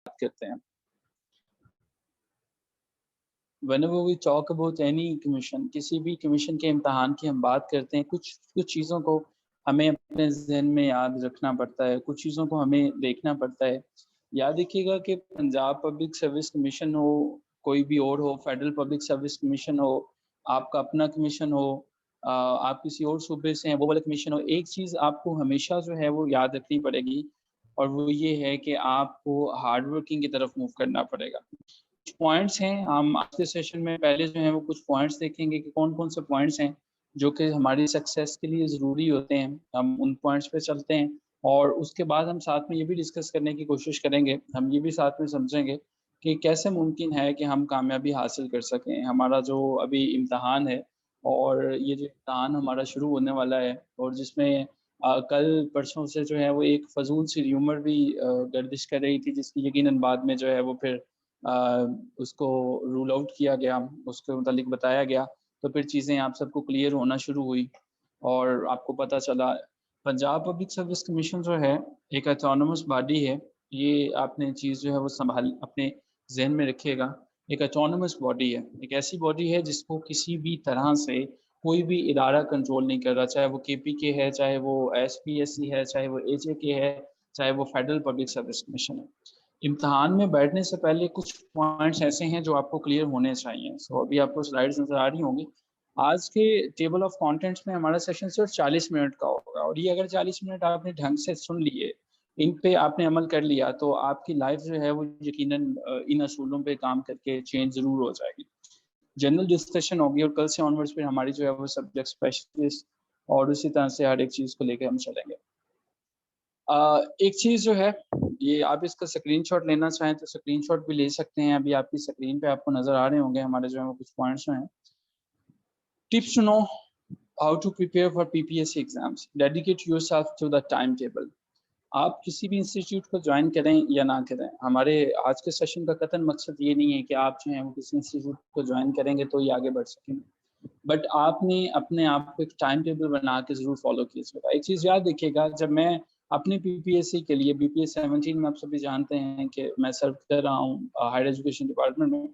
करते हैं। Whenever we talk about any commission, किसी भी कमीशन के इम्तहान की हम बात करते हैं, कुछ चीज़ों को हमें अपने ज़हन में याद रखना पड़ता है, कुछ चीज़ों को हमें देखना पड़ता है। याद रखिएगा कि पंजाब पब्लिक सर्विस कमीशन हो, कोई भी और हो, फेडरल पब्लिक सर्विस कमीशन हो, आपका अपना कमीशन हो, आप किसी और सूबे से हैं, वो वाला कमीशन हो, एक चीज़ आपको हमेशा जो है वो याद रखनी पड़ेगी और वो ये है कि आपको हार्ड वर्किंग की तरफ मूव करना पड़ेगा। कुछ पॉइंट्स हैं, हम आज के सेशन में पहले जो है वो कुछ पॉइंट्स देखेंगे कि कौन-कौन से पॉइंट्स हैं, जो कि हमारी सक्सेस के लिए ज़रूरी होते हैं। हम उन पॉइंट्स पे चलते हैं और उसके बाद हम साथ में ये भी डिस्कस करने की कोशिश करेंगे, हम ये भी साथ में समझेंगे कि कैसे मुमकिन है कि हम कामयाबी हासिल कर सकें। हमारा जो अभी इम्तिहान है और ये जो इम्तिहान हमारा शुरू होने वाला है और जिसमें कल परसों से जो है वो एक फ़ज़ूल सी र्यूमर भी गर्दिश कर रही थी, जिसकी यकीनन बाद में जो है वो फिर उसको रूल आउट किया गया, उसके मुतालिक बताया गया, तो फिर चीज़ें आप सबको क्लियर होना शुरू हुई और आपको पता चला पंजाब पब्लिक सर्विस कमीशन जो है, एक ऑटोनॉमस बॉडी है। ये आपने चीज़ जो है वो सँभाल अपने ज़हन में रखिएगा। एक ऑटोनॉमस बॉडी है, एक ऐसी बॉडी है जिसको किसी भी तरह से कोई भी इदारा कंट्रोल नहीं कर रहा, चाहे वो केपीके है, चाहे वो एसपीएससी है, चाहे वो एजेके है, चाहे वो फेडरल पब्लिक सर्विस कमीशन है। इम्तिहान में बैठने से पहले कुछ पॉइंट्स ऐसे हैं जो आपको क्लियर होने चाहिए। सो अभी आपको स्लाइड्स नज़र आ रही होंगी। आज के टेबल ऑफ कंटेंट्स में हमारा सेशन सिर्फ 40 मिनट का होगा और ये अगर 40 मिनट आपने ढंग से सुन लिए, इन पे आपने अमल कर लिया, तो आपकी लाइफ जो है वो यकीनन इन असूलों पे काम करके चेंज ज़रूर हो जाएगी। जनरल डिस्कशन होगी और कल से ऑनवर्ड्स फिर हमारी जो है वो सब्जेक्ट स्पेशलिस्ट और उसी तरह से हर एक चीज़ को लेके हम चलेंगे। एक चीज़ जो है, ये आप इसका स्क्रीनशॉट लेना चाहें तो स्क्रीनशॉट भी ले सकते हैं। अभी आपकी स्क्रीन पे आपको नज़र आ रहे होंगे हमारे जो है वो कुछ पॉइंट्स जो हैं। Tips to know how to prepare for PPSC exams, dedicate yourself to the time table. आप किसी भी इंस्टीट्यूट को जॉइन करें या ना करें, हमारे आज के सेशन का कतई मकसद ये नहीं है कि आप जो हैं वो किसी इंस्टीट्यूट को जॉइन करेंगे तो ही आगे बढ़ सकेंगे। बट आपने अपने आप को एक टाइम टेबल बना के ज़रूर फ़ॉलो कीजिएगा। एक चीज़ याद रखिएगा, जब मैं अपने पीपीएससी के लिए बीपीएस 17 में आप सभी जानते हैं कि मैं सर्व कर रहा हूँ हायर एजुकेशन डिपार्टमेंट में।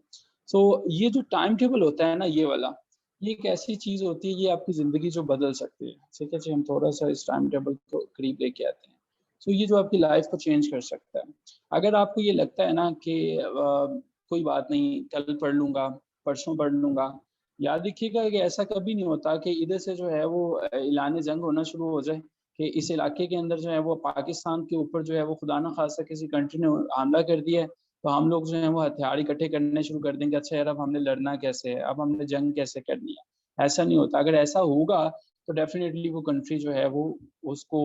सो ये जो टाइम टेबल होता है ना ये वाला, ये एक ऐसी चीज़ होती है, ये आपकी ज़िंदगी जो बदल सकती है। ठीक है जी, हम थोड़ा-सा इस टाइम टेबल को करीब लेके आते हैं। सो ये जो आपकी लाइफ़ को चेंज कर सकता है। अगर आपको ये लगता है ना कि कोई बात नहीं, कल पढ़ लूँगा, परसों पढ़ लूँगा, याद रखिएगा कि ऐसा कभी नहीं होता कि इधर से जो है वो ऐलान जंग होना शुरू हो जाए कि इस इलाके के अंदर जो है वो पाकिस्तान के ऊपर जो है वो खुदा न ख़ास्ता किसी कंट्री ने हमला कर दिया है, तो हम लोग जो है वो हथियार इकट्ठे करने शुरू कर देंगे। अच्छा यार, अब हमने लड़ना कैसे है? अब हमने जंग कैसे करनी है? ऐसा नहीं होता। अगर ऐसा होगा तो डेफ़िनेटली वो कंट्री जो है वो उसको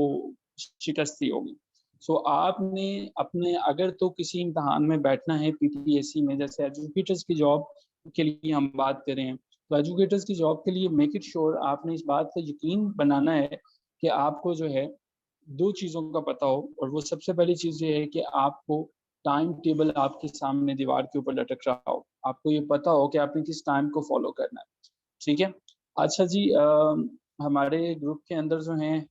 शिकस्त ही होगी। सो आपने अपने अगर तो किसी इम्तिहान में बैठना है पीपीएससी में, जैसे एजुकेटर्स की जॉब के लिए हम बात करें, तो एजुकेटर्स की जॉब के लिए मेक इट श्योर आपने इस बात का यकीन बनाना है कि आपको जो है 2 चीज़ों का पता हो और वो सबसे पहली चीज़ ये है कि आपको टाइम टेबल आपके सामने दीवार के ऊपर लटक रहा हो। आपको ये पता हो कि आपने किस टाइम को फ़ॉलो करना है, ठीक है? अच्छा जी, हमारे ग्रुप के अंदर जो हैं,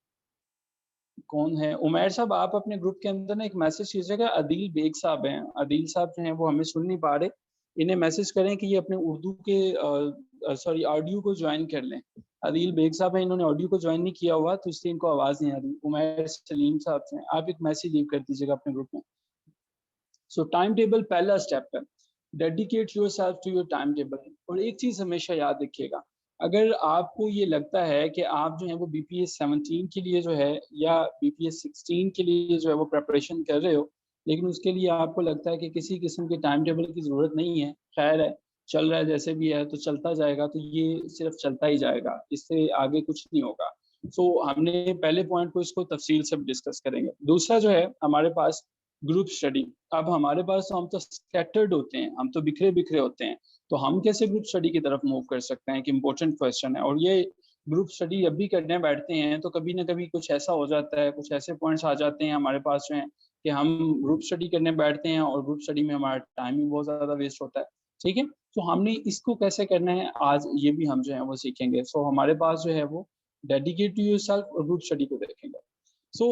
कौन है? उमैर साहब, आप अपने ग्रुप के अंदर ना एक मैसेज कीजिएगा, अदील बेग साहब हैं। अदील साहब जो हैं वो हमें सुन नहीं पा रहे। इन्हें मैसेज करें कि ये अपने उर्दू के सॉरी ऑडियो को जॉइन कर लें। अदील बेग साहब हैं, इन्होंने ऑडियो को जॉइन नहीं किया हुआ तो इसलिए इनको आवाज़ नहीं आ रही। उमैर सलीम साहब हैं, आप एक मैसेज लीव कर दीजिएगा अपने ग्रुप में। सो टाइम टेबल पहला स्टेप है, dedicate yourself to your time table. और एक चीज़ हमेशा याद रखिएगा, अगर आपको ये लगता है कि आप जो है वो बीपीएस 17 के लिए जो है या बीपीएस 16 के लिए जो है वो प्रिपरेशन कर रहे हो, लेकिन उसके लिए आपको लगता है कि किसी किस्म के टाइम टेबल की ज़रूरत नहीं है, खैर है, चल रहा है जैसे भी है तो चलता जाएगा, तो ये सिर्फ़ चलता ही जाएगा, इससे आगे कुछ नहीं होगा। सो हमने पहले पॉइंट को इसको तफ़सील से डिस्कस करेंगे। दूसरा जो है हमारे पास ग्रुप स्टडी। अब हमारे पास तो हम तो स्कैटर्ड होते हैं, हम तो बिखरे-बिखरे होते हैं, तो हम कैसे ग्रुप स्टडी की तरफ मूव कर सकते हैं? एक इम्पोर्टेंट क्वेश्चन है और ये ग्रुप स्टडी जब भी करने बैठते हैं तो कभी न कभी कुछ ऐसा हो जाता है, कुछ ऐसे पॉइंट्स आ जाते हैं हमारे पास जो हैं कि हम ग्रुप स्टडी करने बैठते हैं और ग्रुप स्टडी में हमारा टाइम भी बहुत ज़्यादा वेस्ट होता है, ठीक है? तो हमने इसको कैसे करना है, आज ये भी हम जो है वो सीखेंगे। सो हमारे पास जो है वो डेडिकेट टू योरसेल्फ और ग्रुप स्टडी को देखेंगे। So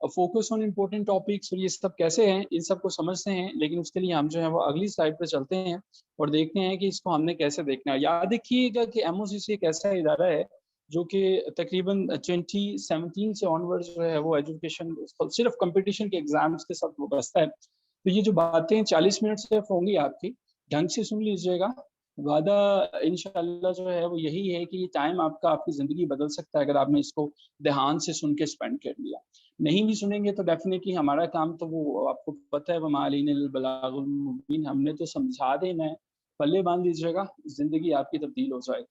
focus on important topics और ये सब कैसे हैं, इन सबको समझते हैं, लेकिन उसके लिए हम जो है वो अगली स्लाइड पर चलते हैं और देखते हैं कि इसको हमने कैसे देखना है। याद रखिएगा कि एमओसीसी एक ऐसा इदारा है जो कि तकरीबन 2017 से ऑनवर्ड जो है वो एजुकेशन सिर्फ कंपटीशन के एग्जाम्स के साथ वो बसता है। तो ये जो बातें 40 मिनट सिर्फ होंगी आपकी, ढंग से सुन लीजिएगा। वादा इंशाल्लाह जो है वो यही है कि ये टाइम आपका आपकी ज़िंदगी बदल सकता है अगर आपने इसको ध्यान से सुन के स्पेंड कर लिया। नहीं भी सुनेंगे तो डेफिनेटली हमारा काम तो वो आपको पता है, वमा अलैनल बलागुल मुबीन, हमने तो समझा देना है। पल्ले बांध लीजिएगा, ज़िंदगी आपकी तब्दील हो जाएगी।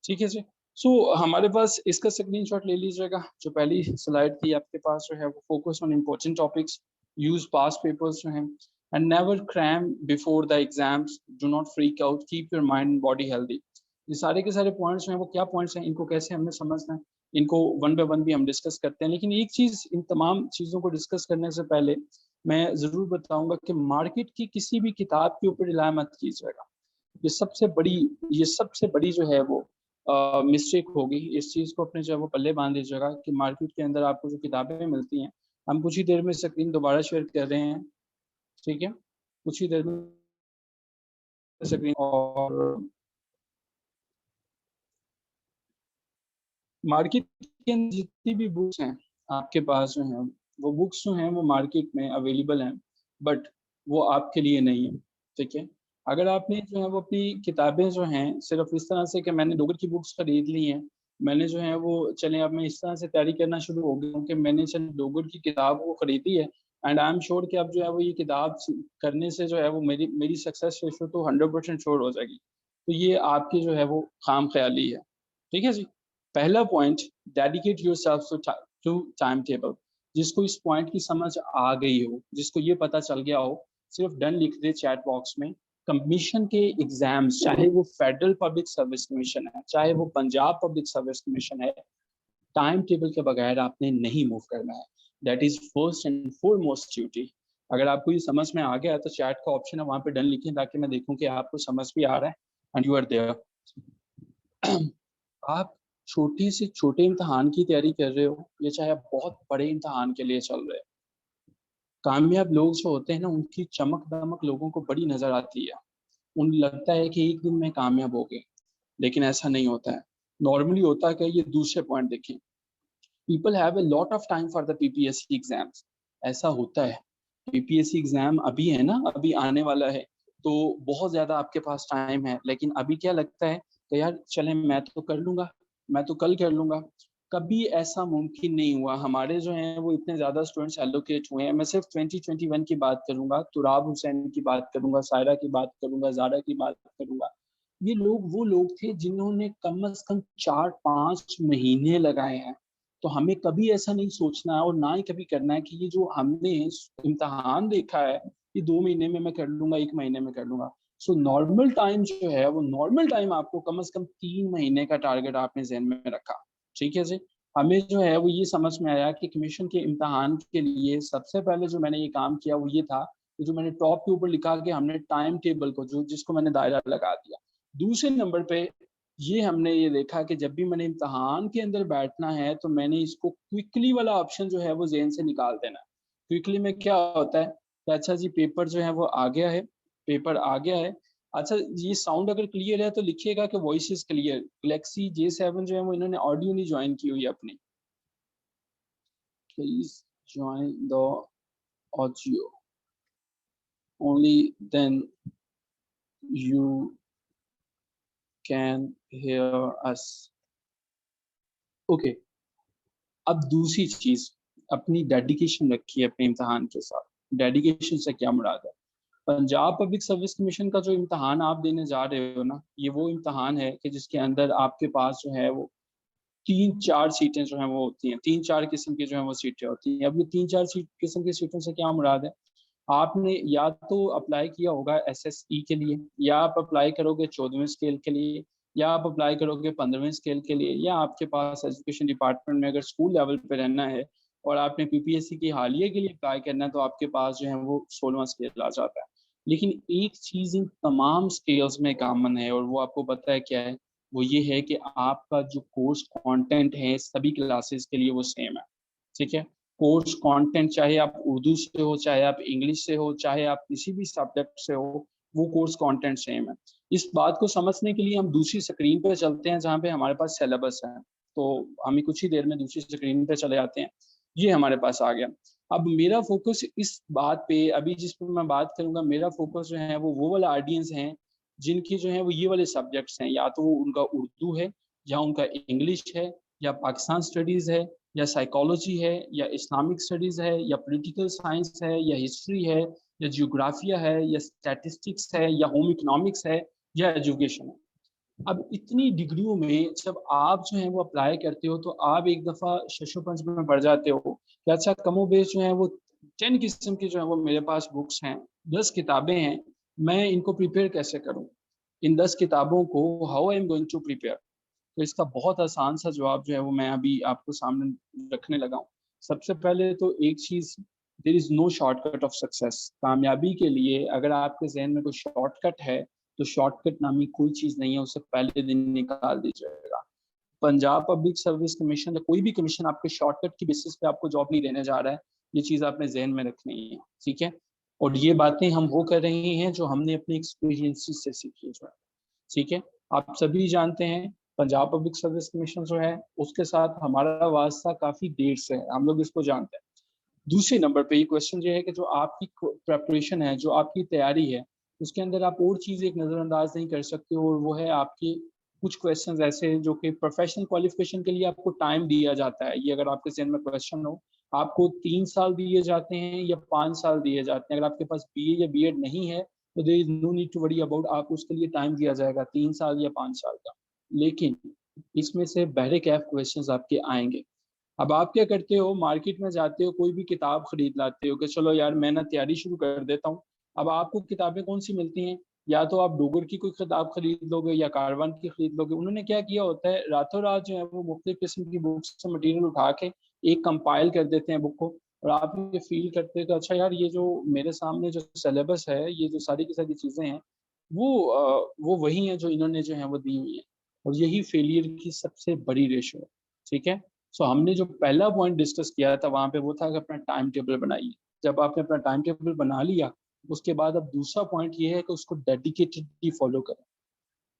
ठीक है जी। सो हमारे पास इसका स्क्रीनशॉट ले लीजिएगा। जो पहली स्लाइड थी आपके पास जो है वो focus on important topics, use past papers जो हैं, and never cram before the exams, do not freak out, keep your mind and body healthy. ये सारे के सारे पॉइंट्स हैं वो क्या पॉइंट्स हैं, इनको कैसे हमने समझना है, इनको वन बाय वन भी हम डिस्कस करते हैं। लेकिन एक चीज़, इन तमाम चीज़ों को डिस्कस करने से पहले मैं ज़रूर बताऊंगा कि मार्केट की किसी भी किताब के ऊपर रिलाय मत कीजिएगा। ये सबसे बड़ी ये सबसे बड़ी जो है वो मिस्टेक होगी। इस चीज़ को अपने जो है वो पल्ले बांध दीजिएगा कि मार्केट के अंदर आपको जो किताबें मिलती हैं, हम कुछ ही देर में स्क्रीन दोबारा शेयर कर रहे हैं, ठीक है, कुछ ही देर में स्क्रीन। और मार्केट के अंदर जितनी भी बुक्स हैं आपके पास जो हैं, वो बुक्स जो हैं वो मार्केट में अवेलेबल हैं, बट वो आपके लिए नहीं है। ठीक है, अगर आपने जो है वो अपनी किताबें जो हैं सिर्फ इस तरह से कि मैंने डोगर की बुक्स खरीद ली हैं, मैंने जो है वो चले अब मैं इस तरह से तैयारी करना शुरू हो गया हूँ कि मैंने चल डोगर की किताब वो खरीदी है, एंड आई एम श्योर कि अब जो है वो ये किताब करने से जो है वो मेरी मेरी सक्सेस रेशो तो 100% श्योर हो जाएगी। तो ये आपकी जो है वो खाम ख्याली है। ठीक है जी। पहला point, dedicate yourself to time table. जिसको इस पॉइंट की समझ आ गई हो, जिसको ये पता चल गया हो, सिर्फ डन लिख दे चैट बॉक्स में। कमीशन के एग्जाम्स, चाहे वो फेडरल पब्लिक सर्विस कमीशन है, चाहे वो पंजाब पब्लिक सर्विस कमीशन है, टाइम टेबल के बगैर आपने नहीं मूव करना है। That is first and foremost duty. अगर आपको ये समझ में आ गया है तो चैट का ऑप्शन है, वहां पे डन लिखें ताकि मैं देखूं कि आपको समझ भी आ रहा है एंड यू आर देयर। आप छोटे से छोटे इम्तिहान की तैयारी कर रहे हो या चाहे आप बहुत बड़े इम्तिहान के लिए चल रहे हो, कामयाब लोग जो होते हैं ना, उनकी चमक दमक लोगों को बड़ी नजर आती है। उन्हें लगता है कि एक दिन में कामयाब हो गए, लेकिन ऐसा नहीं होता है। नॉर्मली होता है कि ये दूसरे पॉइंट देखें, people have a lot of time for the PPSC exams. ऐसा होता है, पीपीएससी एग्जाम अभी है ना, अभी आने वाला है, तो बहुत ज्यादा आपके पास टाइम है। लेकिन अभी क्या लगता है कि यार चले मैं तो कर लूंगा, मैं तो कल कर लूंगा। कभी ऐसा मुमकिन नहीं हुआ। हमारे जो हैं वो इतने ज्यादा स्टूडेंट्स एलोकेट हुए हैं। मैं सिर्फ 2021 की बात करूंगा, तुराब हुसैन की बात करूंगा, सायरा की बात करूंगा, जारा की बात करूंगा। ये लोग वो लोग थे जिन्होंने कम से कम 4-5 महीने लगाए हैं। तो हमें कभी ऐसा नहीं सोचना है और ना ही कभी करना है कि ये जो हमने इम्तहान देखा है कि 2 महीने में मैं कर लूंगा, 1 महीने में कर लूंगा। सो नॉर्मल टाइम जो है वो नॉर्मल टाइम आपको कम से कम 3 महीने का टारगेट आपने जहन में रखा। ठीक है जी। हमें जो है वो ये समझ में आया कि कमीशन के इम्तहान के लिए सबसे पहले जो मैंने ये काम किया वो ये था कि जो मैंने टॉप के ऊपर लिखा कि हमने टाइम टेबल को जो जिसको मैंने दायरा लगा दिया। दूसरे नंबर पे ये हमने ये देखा कि जब भी मैंने इम्तहान के अंदर बैठना है तो मैंने इसको क्विकली वाला ऑप्शन जो है वो ज़हन से निकाल देना है। क्विकली में क्या होता है कि अच्छा जी पेपर जो है वो आ गया है, पेपर आ गया है। अच्छा, ये साउंड अगर क्लियर है तो लिखिएगा कि voice is clear. Galaxy J7 जो है वो इन्होंने ऑडियो नहीं ज्वाइन की हुई है अपनी। Please join the audio, only then you can hear us. Okay. अब दूसरी चीज, अपनी डेडिकेशन रखिए अपने इम्तहान के साथ। डेडिकेशन से क्या मुराद है? पंजाब पब्लिक सर्विस कमीशन का जो इम्तहान आप देने जा रहे हो ना, ये वो इम्तहान है कि जिसके अंदर आपके पास जो है वो 3-4 सीटें जो हैं वो होती हैं, 3-4 किस्म की जो है वो सीटें होती हैं। अब ये 3-4 किस्म की सीटों से क्या मुराद है? आपने या तो अप्लाई किया होगा एसएसई के लिए, या आप अप्लाई करोगे 14वें स्केल के लिए, या आप अप्लाई करोगे 15वें स्केल के लिए, या आपके पास एजुकेशन डिपार्टमेंट में अगर स्कूल लेवल पे रहना है और आपने पीपीएससी की हालिया के लिए अप्लाई करना है तो आपके पास जो है वो 16वां स्केल आ जाता है। लेकिन एक चीज़ इन तमाम स्केल्स में कॉमन है और वो आपको पता है क्या है? वो ये है कि आपका जो कोर्स कंटेंट है सभी क्लासेस के लिए वो सेम है। ठीक है? कोर्स कंटेंट, चाहे आप उर्दू से हो, चाहे आप इंग्लिश से हो, चाहे आप किसी भी सब्जेक्ट से हो, वो कोर्स कंटेंट सेम है। इस बात को समझने के लिए हम दूसरी स्क्रीन पे चलते हैं जहाँ पे हमारे पास सिलेबस है। तो हम कुछ ही देर में दूसरी स्क्रीन पे चले जाते हैं। ये हमारे पास आ गया। अब मेरा फोकस इस बात पे, अभी जिस पे मैं बात करूंगा, मेरा फोकस जो है वो वाला ऑडियंस हैं जिनकी जो है वो ये वाले सब्जेक्ट्स हैं, या तो वो उनका उर्दू है, या उनका इंग्लिश है, या पाकिस्तान स्टडीज़ है, या साइकोलॉजी है, या इस्लामिक स्टडीज़ है, या पॉलिटिकल साइंस है, या हिस्ट्री है, या जियोग्राफिया है, या स्टैटिस्टिक्स है, या होम इकोनॉमिक्स है, या एजुकेशन है। अब इतनी डिग्रियों में जब आप जो है वो अप्लाई करते हो तो आप एक दफ़ा शशोपंच में पड़ जाते हो कि अच्छा कमोबेश जो है वो 10 किस्म की जो है वो मेरे पास बुक्स हैं, 10 किताबें हैं, मैं इनको प्रिपेयर कैसे करूँ? इन 10 किताबों को how I am going to prepare? तो इसका बहुत आसान सा जवाब जो है वो मैं अभी आपको सामने रखने लगा हूँ। सबसे पहले तो एक चीज़, there is no shortcut of success. कामयाबी के लिए अगर आपके ज़हन में कोई शॉर्टकट है, तो शॉर्टकट नामी कोई चीज़ नहीं है, उसे पहले दिन निकाल दीजिएगा। पंजाब पब्लिक सर्विस कमीशन या कोई भी कमीशन आपके शॉर्टकट की बेसिस पे आपको जॉब नहीं देने जा रहा है, ये चीज़ आपने ज़हन में रखनी है, ठीक है? और ये बातें हम वो कर रहे हैं जो हमने अपने एक्सपीरियंसेस से सीखी है जो है, ठीक है? आप सभी जानते हैं पंजाब पब्लिक सर्विस कमीशन जो है, उसके साथ हमारा वास्ता काफ़ी देर से है, हम लोग इसको जानते हैं। दूसरे नंबर पे ये क्वेश्चन ये है कि जो आपकी प्रिपरेशन है, जो आपकी तैयारी है, उसके अंदर आप और चीज़ एक नज़रअंदाज नहीं कर सकते, और वो है आपकी कुछ क्वेश्चंस ऐसे हैं जो कि प्रोफेशनल क्वालिफिकेशन के लिए आपको टाइम दिया जाता है। ये अगर आपके ज़हन में क्वेश्चन हो, आपको 3 साल दिए जाते हैं या 5 साल दिए जाते हैं। अगर आपके पास बीए या बीएड नहीं है, तो there is no need to worry about, आपको उसके लिए टाइम दिया जाएगा 3 साल या 5 साल का। लेकिन इसमें से बहरे कैफ़ क्वेश्चंस आपके आएँगे। अब आप क्या करते हो, मार्केट में जाते हो, कोई भी किताब खरीद लाते हो कि चलो यार मैं ना तैयारी शुरू कर देता हूँ। अब आपको किताबें कौन-सी मिलती हैं? या तो आप डोगर की कोई किताब खरीद लोगे या कारवान की खरीद लोगे। उन्होंने क्या किया होता है, रातों-रात जो है वो मुख्तलिफ किस्म की बुक्स से मटीरियल उठा के एक कंपाइल कर देते हैं बुक को, और आप ये फ़ील करते हो कि अच्छा यार ये जो मेरे सामने जो सिलेबस है, ये जो सारी की सारी चीज़ें हैं, वो वही हैं जो इन्होंने जो है वो दी हुई हैं। और यही फेलियर की सबसे बड़ी रेशो है, ठीक है? सो हमने जो पहला पॉइंट डिस्कस किया था वहाँ पे वो था कि अपना टाइम टेबल बनाइए। जब आपने अपना टाइम टेबल बना लिया, उसके बाद अब दूसरा पॉइंट ये है कि उसको डेडिकेटेडली फॉलो करें।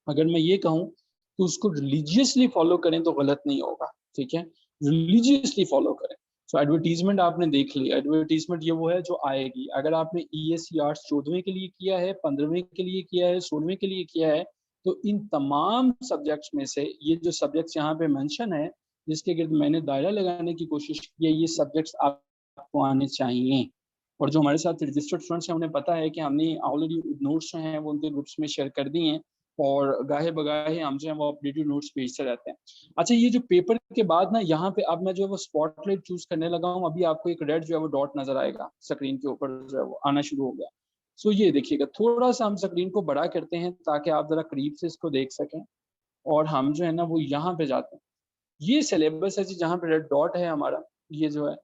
अगर मैं ये कहूँ कि उसको रिलीजियसली फॉलो करें तो गलत नहीं होगा, ठीक है? रिलीजियसली फॉलो करें। सो एडवर्टाइज़मेंट आपने देख ली, एडवर्टाइज़मेंट ये वो है जो आएगी। अगर आपने ईएसईआर्स 14वें के लिए किया है, 15वें के लिए किया है, 16वें के लिए किया है, तो इन तमाम सब्जेक्ट्स में से ये जो सब्जेक्ट्स यहाँ पे मेंशन है, जिसके गिर्द मैंने दायरा लगाने की कोशिश की है, ये सब्जेक्ट्स आपको आने चाहिए। और जो हमारे साथ रजिस्टर्ड स्टूडेंट्स हैं, उन्हें पता है कि हमने ऑलरेडी नोट्स जो हैं वो उनके ग्रुप्स में शेयर कर दिए हैं, और गाहे-बगाहे हम जो हैं वो अपडेटेड नोट्स भेजते रहते हैं। अच्छा, ये जो पेपर के बाद ना यहाँ पे अब मैं जो है वो स्पॉटलाइट चूज़ करने लगा हूँ, अभी आपको एक रेड जो है वो डॉट नज़र आएगा, स्क्रीन के ऊपर जो है वो आना शुरू हो गया। सो ये देखिएगा, थोड़ा-सा हम स्क्रीन को बड़ा करते हैं ताकि आप ज़रा करीब से इसको देख सकें, और हम जो है ना वो यहाँ पे जाते हैं। ये सिलेबस है जी, जहाँ पे रेड डॉट है हमारा, ये जो है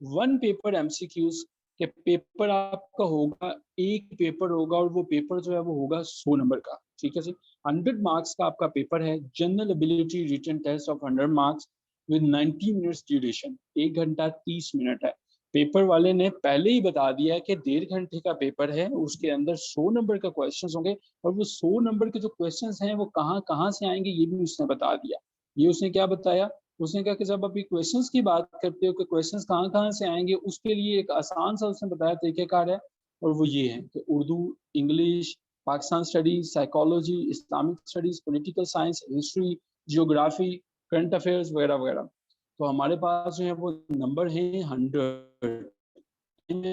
1 पेपर एमसीक्यूज़ के पेपर आपका होगा, एक पेपर होगा, और वो पेपर जो है वो होगा 100 नंबर का, ठीक है जी? 100 मार्क्स का आपका पेपर है, general ability written test of 100 marks with 90 minutes duration, 1 घंटा 30 मिनट है। पेपर वाले ने पहले ही बता दिया है कि 1.5 घंटे का पेपर है, उसके अंदर 100 नंबर का क्वेश्चंस होंगे, और वो 100 नंबर के जो क्वेश्चंस हैं वो कहाँ-कहाँ से आएँगे ये भी उसने बता दिया। ये उसने क्या बताया? उसने कहा कि जब आप ये क्वेश्चंस की बात करते हो कि क्वेश्चंस कहाँ-कहाँ से आएँगे, उसके लिए एक आसान सा उसने बताया तरीक़ेकार है, और वो ये है कि Urdu, English, Pakistan studies, psychology, Islamic studies, political science, history, geography, current affairs वगैरह-वगैरह। तो हमारे पास जो है वो नंबर हैं 100,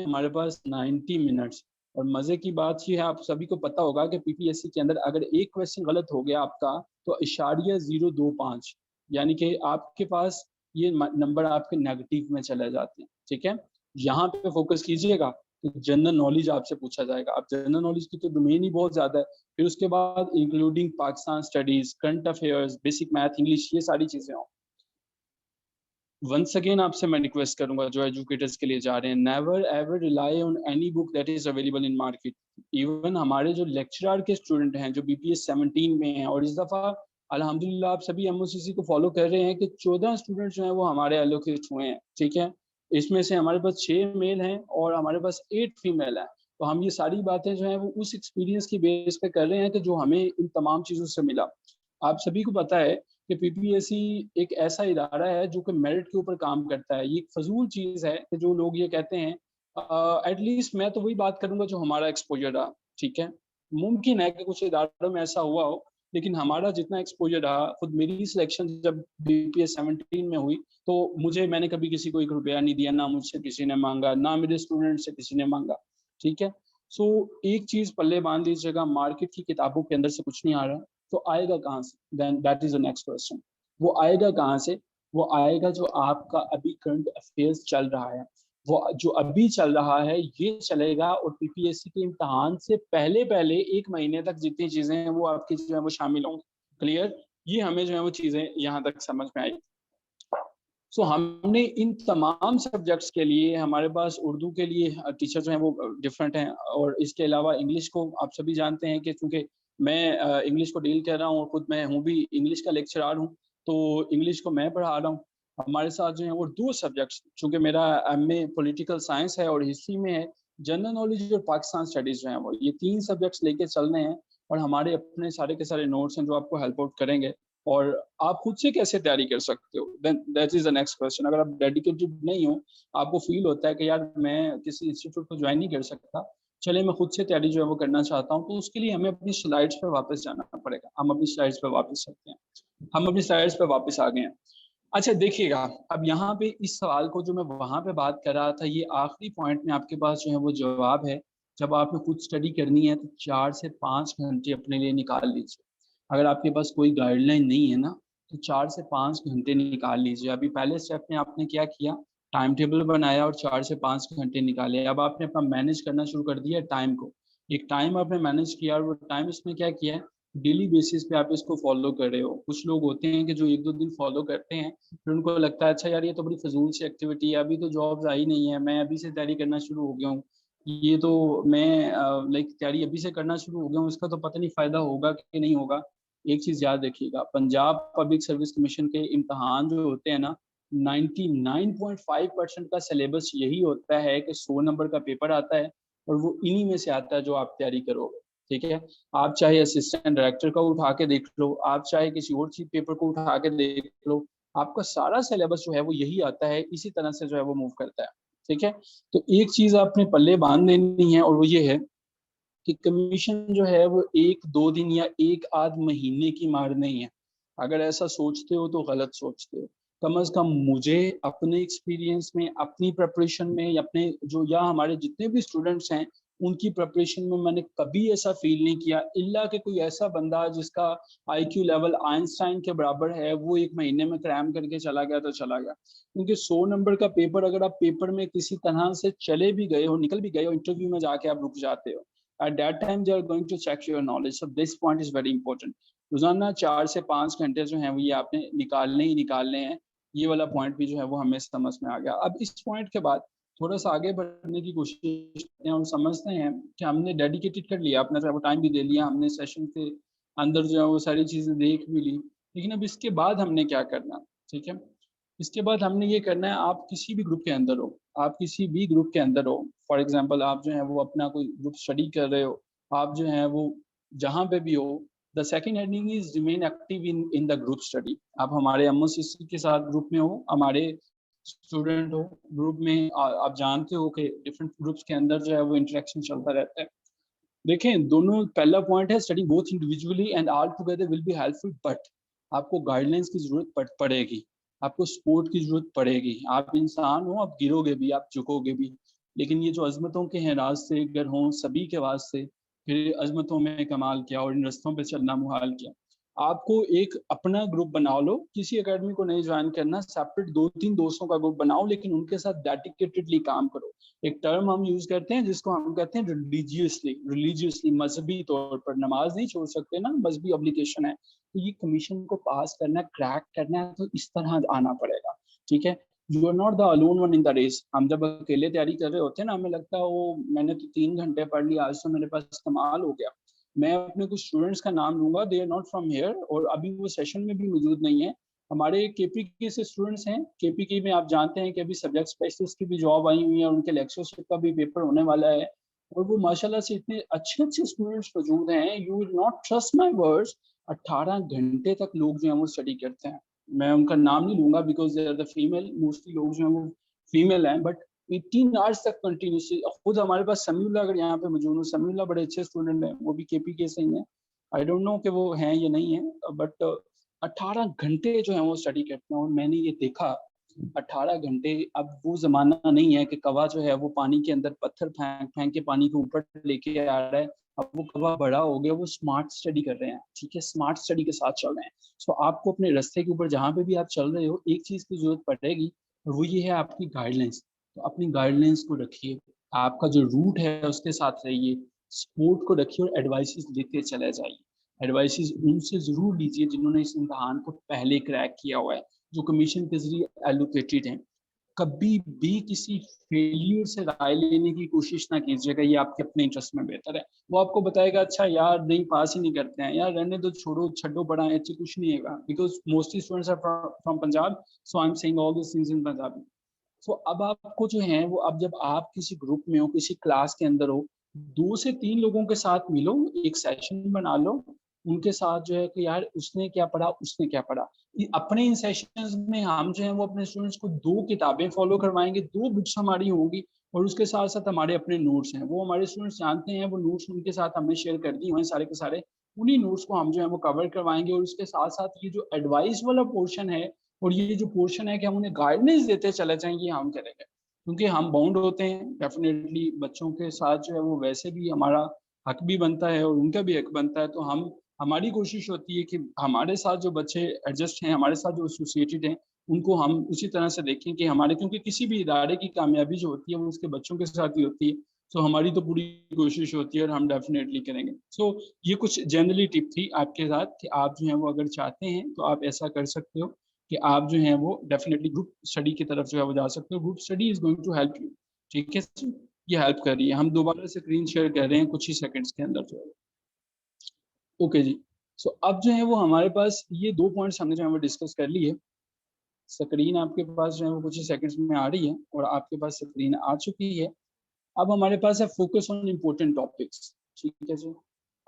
हमारे पास 90 मिनट्स। और मज़े की बात ये है, आप सभी को पता होगा कि पीपीएससी के अंदर अगर एक क्वेश्चन गलत हो गया आपका, तो इशारिया 025, यानी कि आपके पास ये नंबर आपके नेगेटिव में चले जाते हैं, ठीक है? यहाँ पे फोकस कीजिएगा, तो जनरल नॉलेज आपसे पूछा जाएगा। अब जनरल नॉलेज की तो डोमेन ही बहुत ज़्यादा है, फिर उसके बाद including Pakistan studies, current affairs, basic math, English, ये सारी चीज़ें हों। वंस अगेन आपसे मैं रिक्वेस्ट करूंगा जो एजुकेटर्स के लिए जा रहे हैं, never ever rely on any book that is available in market. Even हमारे जो लेक्चरर के स्टूडेंट हैं जो बीपीएस 17 में हैं, और इस दफ़ा अल्हम्दुलिल्लाह आप सभी एमओसीसी को फॉलो कर रहे हैं कि 14 स्टूडेंट जो हैं वो हमारे एलोकेट हुए हैं, ठीक है? इसमें से हमारे पास 6 मेल हैं और हमारे पास 8 फीमेल हैं। तो हम ये सारी बातें जो हैं वो उस एक्सपीरियंस की बेस पे कर रहे हैं कि जो हमें इन तमाम चीज़ों से मिला। आप सभी को पता है कि पीपीएससी एक ऐसा इदारा है जो कि मेरिट के ऊपर काम करता है। ये एक फ़ज़ूल चीज़ है कि जो लोग ये कहते हैं, एटलीस्ट मैं तो वही बात करूँगा जो हमारा एक्सपोज़र रहा, ठीक है? मुमकिन है कि कुछ इदारों में ऐसा हुआ हो, लेकिन हमारा जितना एक्सपोज़र रहा, खुद मेरी सिलेक्शन जब बीपीएस 17 में हुई, तो मैंने कभी किसी को 1 रुपया नहीं दिया, ना मुझसे किसी ने माँगा, ना मेरे स्टूडेंट से किसी ने माँगा, ठीक है? सो एक चीज़ पल्ले बाँध लीजिएगा, मार्केट की किताबों के अंदर से कुछ नहीं आ रहा, तो आएगा कहाँ से? Then that is the next question. वो आएगा कहाँ से? वो आएगा जो आपका अभी करंट अफ़ेयर्स चल रहा है। वो जो अभी चल रहा है, ये चलेगा और पीपीएससी के इम्तिहान से पहले-पहले 1 महीने तक जितनी चीज़ें हैं, वो आपकी जो है वो शामिल होंगी। क्लियर? ये हमें जो है वो चीज़ें यहाँ तक समझ में आई। सो हमने इन तमाम सब्जेक्ट्स के लिए हमारे पास उर्दू के लिए टीचर जो हैं वो डिफरेंट हैं और इसके अलावा इंग्लिश को आप सभी जानते हैं कि चूँकि मैं इंग्लिश को डील कर रहा हूँ और खुद मैं हूँ भी इंग्लिश का लेक्चरार हूँ, तो इंग्लिश को मैं पढ़ा रहा हूँ। हमारे साथ जो है वो 2 सब्जेक्ट्स, चूँकि मेरा एमए पॉलिटिकल साइंस है और हिस्ट्री में है, जनरल नॉलेज और पाकिस्तान स्टडीज़ जो हैं वो, ये 3 सब्जेक्ट्स लेके चल रहे हैं और हमारे अपने सारे के सारे नोट्स हैं जो आपको हेल्प आउट करेंगे। और आप खुद से कैसे तैयारी कर सकते हो? Then that is the next question. अगर आप डेडिकेटेड नहीं हो, आपको फ़ील होता है कि यार मैं किसी इंस्टीट्यूट को जॉइन नहीं कर सकता, चलिए मैं खुद से तैयारी जो है वो करना चाहता हूँ, तो उसके लिए हमें अपनी स्लाइड्स पे वापस जाना पड़ेगा। हम अपनी स्लाइड्स पे वापस चलते हैं। हम अपनी स्लाइड्स पे वापस आ गए हैं। अच्छा देखिएगा, अब यहाँ पे इस सवाल को जो मैं वहाँ पे बात कर रहा था, ये आखिरी पॉइंट में आपके पास जो है वो जवाब है। जब आपने खुद स्टडी करनी है, तो 4 से 5 घंटे अपने लिए निकाल लीजिए। अगर आपके पास कोई गाइडलाइन नहीं है ना, तो 4 से 5 घंटे निकाल लीजिए। अभी पहले स्टेप में आपने क्या किया, टाइम टेबल बनाया और 4 से 5 घंटे निकाले। अब आपने अपना मैनेज करना शुरू कर दिया टाइम को। एक टाइम आपने मैनेज किया और वो टाइम इसमें क्या किया है, डेली बेसिस पे आप इसको फ़ॉलो कर रहे हो। कुछ लोग होते हैं कि जो 1-2 दिन फ़ॉलो करते हैं, फिर उनको लगता है अच्छा यार ये तो बड़ी फ़िज़ूल सी एक्टिविटी है, अभी तो जॉब्स आई नहीं है, मैं अभी से तैयारी करना शुरू हो गया हूँ। ये तो मैं लाइक तैयारी अभी से करना शुरू हो गया हूँ, इसका तो पता नहीं फ़ायदा होगा कि नहीं होगा। एक चीज़ याद रखिएगा, पंजाब पब्लिक सर्विस कमीशन के इम्तिहान जो होते हैं ना, 99.5% का सिलेबस यही होता है कि 100 नंबर का पेपर आता है और वो इन्हीं में से आता है जो आप तैयारी करोगे, ठीक है? आप चाहे असिस्टेंट डायरेक्टर का उठा के देख लो, आप चाहे किसी और चीज़ पेपर को उठा के देख लो, आपका सारा सिलेबस जो है वो यही आता है, इसी तरह से जो है वो मूव करता है, ठीक है? तो एक चीज़ आपने पल्ले बाँध लेनी है और वो ये है कि कमीशन जो है वो 1-2 दिन या 1 आध महीने की मार नहीं है। अगर ऐसा सोचते हो तो गलत सोचते हो। कम से कम मुझे अपने एक्सपीरियंस में, अपनी प्रिपरेशन में या अपने जो या हमारे जितने भी स्टूडेंट्स हैं, उनकी प्रिपरेशन में मैंने कभी ऐसा फ़ील नहीं किया इल्ला कि कोई ऐसा बंदा जिसका आईक्यू लेवल आइंस्टाइन के बराबर है, वो 1 महीने में क्रैम करके चला गया तो चला गया। क्योंकि 100 नंबर का पेपर अगर आप पेपर में किसी तरह से चले भी गए हो, निकल भी गए हो, इंटरव्यू में जाके आप रुक जाते हो। At that time they are going to check your knowledge. So this point is very important. रोज़ाना 4 से 5 घंटे जो हैं वो ये आपने निकालने ही निकालने हैं। ये वाला पॉइंट भी जो है वो हमें समझ में आ गया। अब इस पॉइंट के बाद थोड़ा-सा आगे बढ़ने की कोशिश करते हैं और समझते हैं कि हमने डेडिकेटेड कर लिया, अपना जो है वो टाइम भी दे लिया, हमने सेशन के अंदर जो है वो सारी चीज़ें देख भी ली। लेकिन अब इसके बाद हमने क्या करना, ठीक है? इसके बाद हमने ये करना है, आप किसी भी ग्रुप के अंदर हो, आप किसी भी ग्रुप के अंदर हो, फॉर एग्ज़ाम्पल आप जो है वो अपना कोई ग्रुप स्टडी कर रहे हो, आप जो है वो जहाँ पे भी हो, the second heading is remain active in the group study. आप हमारे एमओसीसी के साथ ग्रुप में हो, हमारे स्टूडेंट हो, ग्रुप में आप जानते हो कि डिफरेंट ग्रुप्स के अंदर जो है वो इंटरेक्शन चलता रहता है। देखें, दोनों पहला पॉइंट है study both individually and all together will be helpful but आपको गाइडलाइंस की ज़रूरत पड़ेगी, आपको सपोर्ट की ज़रूरत पड़ेगी। आप इंसान हो, आप गिरोगे भी, आप झुकोगे भी। लेकिन ये जो अज़मतों के हैं रास्ते अगर हों सभी के वास्ते, फिर अज़मतों में कमाल क्या और इन रास्तों पे चलना मुहाल क्या। आपको एक अपना ग्रुप बना लो, किसी अकेडमी को नहीं जॉइन करना, सेपरेट 2-3 दोस्तों का ग्रुप बनाओ लेकिन उनके साथ डेडिकेटेडली काम करो। एक टर्म हम यूज़ करते हैं जिसको हम कहते हैं रिलीजियसली मज़हबी तौर पर नमाज़ नहीं छोड़ सकते ना, मज़हबी ऑब्लिगेशन है। तो ये कमीशन को पास करना है, क्रैक करना है तो इस तरह आना पड़ेगा, ठीक है? You are not the alone one in the race. हम जब अकेले तैयारी कर रहे होते हैं ना, हमें लगता है वो मैंने तो 3 घंटे पढ़ लिया, आज तो मेरे पास कमाल हो गया। मैं अपने कुछ स्टूडेंट्स का नाम लूँगा, they are not from here और अभी वो सेशन में भी मौजूद नहीं है। हमारे केपीके से स्टूडेंट्स हैं, केपीके में आप जानते हैं कि अभी सब्जेक्ट स्पेशलिस्ट की भी जॉब आई हुई है और उनके लेक्चरशिप का भी पेपर होने वाला है, और वो माशाल्लाह से इतने अच्छे-अच्छे स्टूडेंट्स मौजूद हैं, you will not trust my words, 18 घंटे तक लोग जो हैं वो स्टडी करते हैं। मैं उनका नाम नहीं लूँगा because they are the female, mostly लोग जो हैं वो फीमेल हैं, बट 18 आवर्स तक कंटिन्यूअसली। खुद हमारे पास समीउल्लाह अगर यहाँ पे मौजूद हो, समीउल्लाह बड़े अच्छे स्टूडेंट हैं, वो भी केपीके से ही हैं। आई डोंट नो कि वो हैं या नहीं हैं, बट 18 घंटे जो हैं वो स्टडी करते हैं, और मैंने ये देखा 18 घंटे। अब वो ज़माना नहीं है कि कौवा जो है वो पानी के अंदर पत्थर फेंक के पानी को ऊपर लेके आ रहा है। अब वो कौवा बड़ा हो गया, वो स्मार्ट स्टडी कर रहे हैं, ठीक है? स्मार्ट स्टडी के साथ चल रहे हैं। सो आपको अपने रास्ते के ऊपर जहाँ पे भी आप चल रहे हो, एक चीज़ की ज़रूरत पड़ेगी, और वो ये है आपकी गाइडलाइंस। तो अपनी गाइडलाइंस को रखिए, आपका जो रूट है उसके साथ रहिए, सपोर्ट को रखिए और एडवाइसेस देते चले जाइए। एडवाइसेस उनसे ज़रूर लीजिए जिन्होंने इस इम्तिहान को पहले क्रैक किया हुआ है, जो कमीशन के ज़रिए एलोकेटेड हैं। कभी भी किसी फेलियर से राय लेने की कोशिश ना कीजिएगा, ये आपके अपने इंटरेस्ट में बेहतर है। वो आपको बताएगा अच्छा यार नहीं पास ही नहीं करते हैं, यार रहने दो, छोड़ो, छड्डो पढ़ा है, ऐसे कुछ नहीं होगा, because mostly students are from Punjab, so I am saying all this things in Punjabi. So अब आपको जो है वो, अब जब आप किसी ग्रुप में हो, किसी क्लास के अंदर हो, 2 से 3 लोगों के साथ मिलो, एक सेशन बना लो, उनके साथ जो है कि यार उसने क्या पढ़ा, उसने क्या पढ़ा। अपने इन सेशंस में हम जो है वो अपने स्टूडेंट्स को 2 किताबें फॉलो करवाएँगे, 2 बुक्स हमारी होंगी, और उसके साथ-साथ हमारे अपने नोट्स हैं। वो हमारे स्टूडेंट्स जानते हैं, वो नोट्स उनके साथ हमने शेयर कर दिए हुए हैं सारे के सारे। उन्हीं नोट्स को हम जो है वो कवर करवाएँगे, और उसके साथ-साथ ये जो एडवाइस वाला पोर्शन है, और ये जो पोर्शन है कि हम उन्हें गाइडेंस देते चले जाएँ, ये हम करेंगे। क्योंकि हम बाउंड होते हैं, डेफ़िनेटली बच्चों के साथ जो है वो वैसे भी हमारा हक भी बनता है और उनका भी हक बनता है। तो हमारी कोशिश होती है कि हमारे साथ जो बच्चे एडजस्ट हैं, हमारे साथ जो एसोसिएटेड हैं, उनको हम उसी तरह से देखें कि हमारे, क्योंकि किसी भी इदारे की कामयाबी जो होती है वो उसके बच्चों के साथ ही होती है। सो हमारी तो पूरी कोशिश होती है और हम डेफ़िनेटली करेंगे। सो ये कुछ जनरली टिप थी आपके साथ कि आप जो हैं वो अगर चाहते हैं तो आप ऐसा कर सकते हो कि आप जो हैं वो डेफ़िनेटली ग्रुप स्टडी की तरफ जो है वो जा सकते हो। Group study is going to help you, ठीक है सर? ये हेल्प कर रही है। हम दोबारा से स्क्रीन शेयर कर रहे हैं कुछ ही सेकंड्स के अंदर जो है। ओके जी। सो अब जो है वो हमारे पास ये 2 पॉइंट्स हमने जो है वो डिस्कस कर लिए। स्क्रीन आपके पास जो है वो कुछ ही सेकंड्स में आ रही है और आपके पास स्क्रीन आ चुकी है। अब हमारे पास है फोकस ऑन इम्पोर्टेंट टॉपिक्स, ठीक है जी।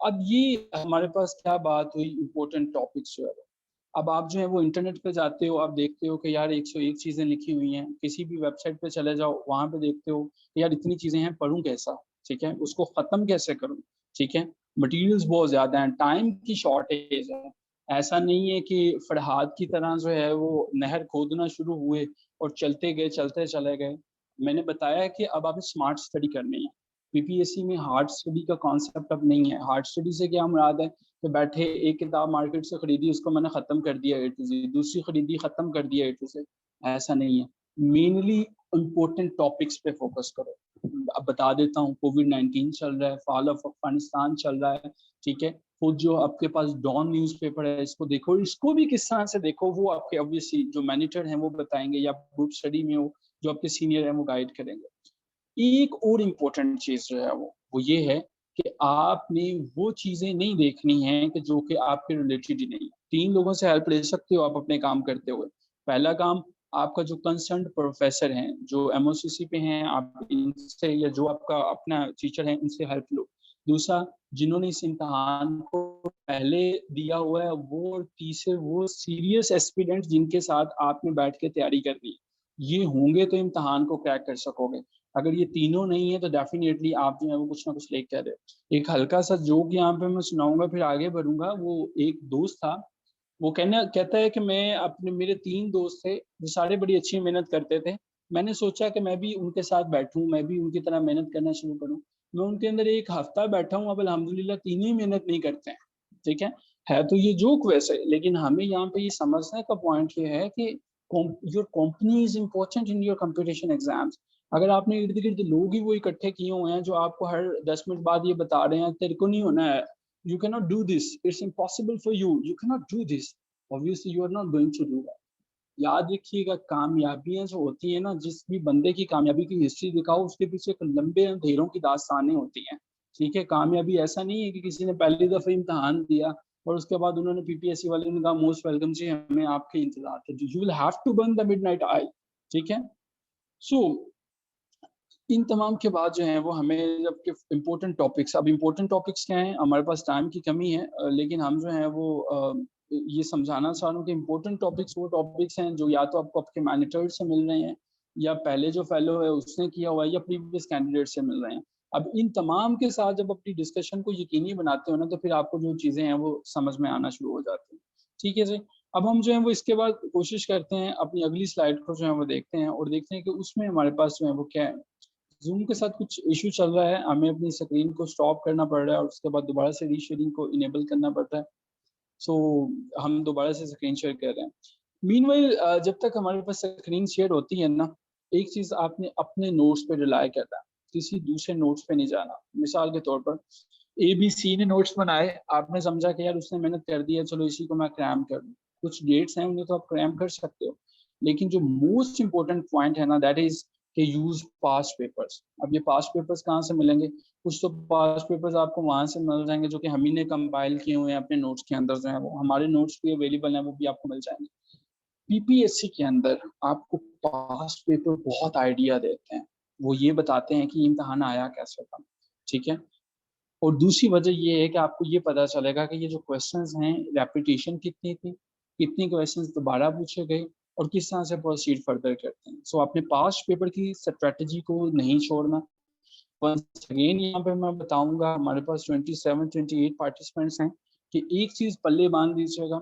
अब ये हमारे पास क्या बात हुई इम्पोर्टेंट टॉपिक्स जो है। अब आप जो है वो इंटरनेट पे जाते हो, आप देखते हो कि यार 101 चीज़ें लिखी हुई हैं, किसी भी वेबसाइट पे चले जाओ, वहाँ पे देखते हो कि यार इतनी चीज़ें हैं, पढूँ कैसा? ठीक है? उसको ख़त्म कैसे करूँ? ठीक है? मटीरियल्स बहुत ज़्यादा हैं, टाइम की शॉर्टेज है। ऐसा नहीं है कि फरहाद की तरह जो है वो नहर खोदना शुरू हुए और चलते गए, चलते चले गए। मैंने बताया कि अब आपने स्मार्ट स्टडी करनी है। पीपीएससी में हार्ड स्टडी का कॉन्सेप्ट अब नहीं है। हार्ड स्टडी से क्या मुराद है कि बैठे एक किताब मार्केट से खरीदी, उसको मैंने ख़त्म कर दिया ए टू ज़ेड, दूसरी खरीदी, ख़त्म कर दिया ए टू ज़ेड, ऐसा नहीं है। मेनली इम्पोर्टेंट टॉपिक्स पे फ़ोकस करो। अब बता देता हूँ, कोविड-19 चल रहा है, फॉल ऑफ अफ़गानिस्तान चल रहा है, ठीक है? खुद जो आपके पास डॉन न्यूज़पेपर है, इसको देखो, इसको भी किस तरह से देखो, वो आपके ऑब्वियसली जो मॉनिटर हैं वो बताएँगे, या ग्रुप स्टडी में हो, जो आपके सीनियर हैं वो गाइड करेंगे। एक और इम्पोर्टेंट चीज़ जो है वो ये है कि आपने वो चीज़ें नहीं देखनी हैं कि जो कि आपके रिलेटेड ही नहीं है। 3 लोगों से हेल्प ले सकते हो आप अपने काम करते हुए। पहला काम, आपका जो कंसर्न्ड प्रोफ़ेसर हैं, जो एमओसीसी पे हैं, आप इनसे, या जो आपका अपना टीचर है, इनसे हेल्प लो। दूसरा, जिन्होंने इस इम्तिहान को पहले दिया हुआ है वो, और तीसरे वो सीरियस एस्पिरेंट्स जिनके साथ आपने बैठ के तैयारी करनी है। ये होंगे तो इम्तिहान को क्रैक कर सकोगे। अगर ये तीनों नहीं है तो डेफ़िनेटली आप जो है वो कुछ ना कुछ लेके आ रहे हो। एक हल्का-सा जोक यहाँ पे मैं सुनाऊँगा, फिर आगे बढ़ूँगा। वो एक दोस्त था, वो कहता है कि मैं अपने मेरे 3 दोस्त थे, वो सारे बड़ी अच्छी मेहनत करते थे। मैंने सोचा कि मैं भी उनके साथ बैठूँ, मैं भी उनकी तरह मेहनत करना शुरू करूँ। मैं उनके अंदर 1 हफ़्ता बैठा हूँ, अब अल्हम्दुलिल्लाह तीनों ही मेहनत नहीं करते हैं, ठीक है? है तो ये जोक वैसे, लेकिन हमें यहाँ पे ये समझने का पॉइंट ये है कि your company is important in your competition exams. अगर आपने इर्द-गिर्द लोग ही वो इकट्ठे किए हुए हैं जो आपको हर 10 मिनट बाद ये बता रहे हैं, तेरे को नहीं होना है, you cannot do this, it's impossible for you, you cannot do this, obviously you are not going to do that। याद रखिएगा, कामयाबियाँ जो होती हैं ना, जिस भी बंदे की कामयाबी की हिस्ट्री दिखाओ, उसके पीछे एक लंबे अंधेरों की दास्तानें होती हैं, ठीक है? कामयाबी ऐसा नहीं है कि किसी ने पहली दफ़ा इम्तिहान दिया और उसके बाद उन्होंने पीपीएससी वाले ने कहा मोस्ट वेलकम जी, हमें आपके इंतजार थे, you will have to burn the midnight oil. ठीक है, सो इन तमाम के बाद जो है वो हमें जब कि इम्पोर्टेंट टॉपिक्स, अब इम्पोर्टेंट टॉपिक्स क्या हैं, हमारे पास टाइम की कमी है, लेकिन हम जो है वो ये समझाना चाह रहा हूँ कि इम्पोर्टेंट टॉपिक्स वो टॉपिक्स हैं जो या तो आपको आपके मैनेजर से मिल रहे हैं, या पहले जो फेलो है उसने किया हुआ है, या प्रीवियस कैंडिडेट से मिल रहे हैं। अब इन तमाम के साथ जब अपनी डिस्कशन को यकीनी बनाते हो ना, तो फिर आपको जो चीज़ें हैं वो समझ में आना शुरू हो जाती हैं। ठीक है जी। अब हम जो है वो इसके बाद कोशिश करते हैं, अपनी अगली स्लाइड को जो है वो देखते हैं और देखते हैं कि उसमें हमारे पास जो है वो क्या है। ज़ूम के साथ कुछ इश्यू चल रहा है, हमें अपनी स्क्रीन को स्टॉप करना पड़ रहा है और उसके बाद दोबारा से रीशेयरिंग को इनेबल करना पड़ रहा है। सो हम दोबारा से स्क्रीन शेयर कर रहे हैं। मीनवाइल जब तक हमारे पास स्क्रीन शेयर होती है ना, एक चीज़ आपने अपने नोट्स पे रिलाय करना है, किसी दूसरे नोट्स पे नहीं जाना। मिसाल के तौर पर एबीसी ने नोट्स बनाए, आपने समझा कि यार उसने मेहनत कर दी है, चलो इसी को मैं क्रैम कर दूँ। कुछ डेट्स हैं उन्हें तो आप क्रैम कर सकते हो, लेकिन जो मोस्ट इम्पोर्टेंट पॉइंट है ना, दैट इज़ कि यूज़ पास्ट पेपर्स। अब ये पास्ट पेपर्स कहाँ से मिलेंगे? कुछ तो पास्ट पेपर्स आपको वहाँ से मिल जाएँगे जो कि हम ही ने कंपाइल किए हुए हैं अपने नोट्स के अंदर, जो है वो हमारे नोट्स भी अवेलेबल हैं, वो भी आपको मिल जाएँगे। पीपीएससी के अंदर आपको पास्ट पेपर बहुत आइडिया देते हैं। वो ये बताते हैं कि इम्तिहान आया कैसे था, ठीक है? और दूसरी वजह ये है कि आपको ये पता चलेगा कि ये जो क्वेश्चंस हैं, रेपिटेशन कितनी थी, कितने क्वेश्चंस दोबारा पूछे गए और किस तरह से प्रोसीड फर्दर करते हैं। सो अपने पास्ट पेपर की स्ट्रैटेजी को नहीं छोड़ना। वंस अगेन यहाँ पे मैं बताऊँगा, हमारे पास 27-28 पार्टिसिपेंट्स हैं, कि एक चीज़ पल्ले बाँध दीजिएगा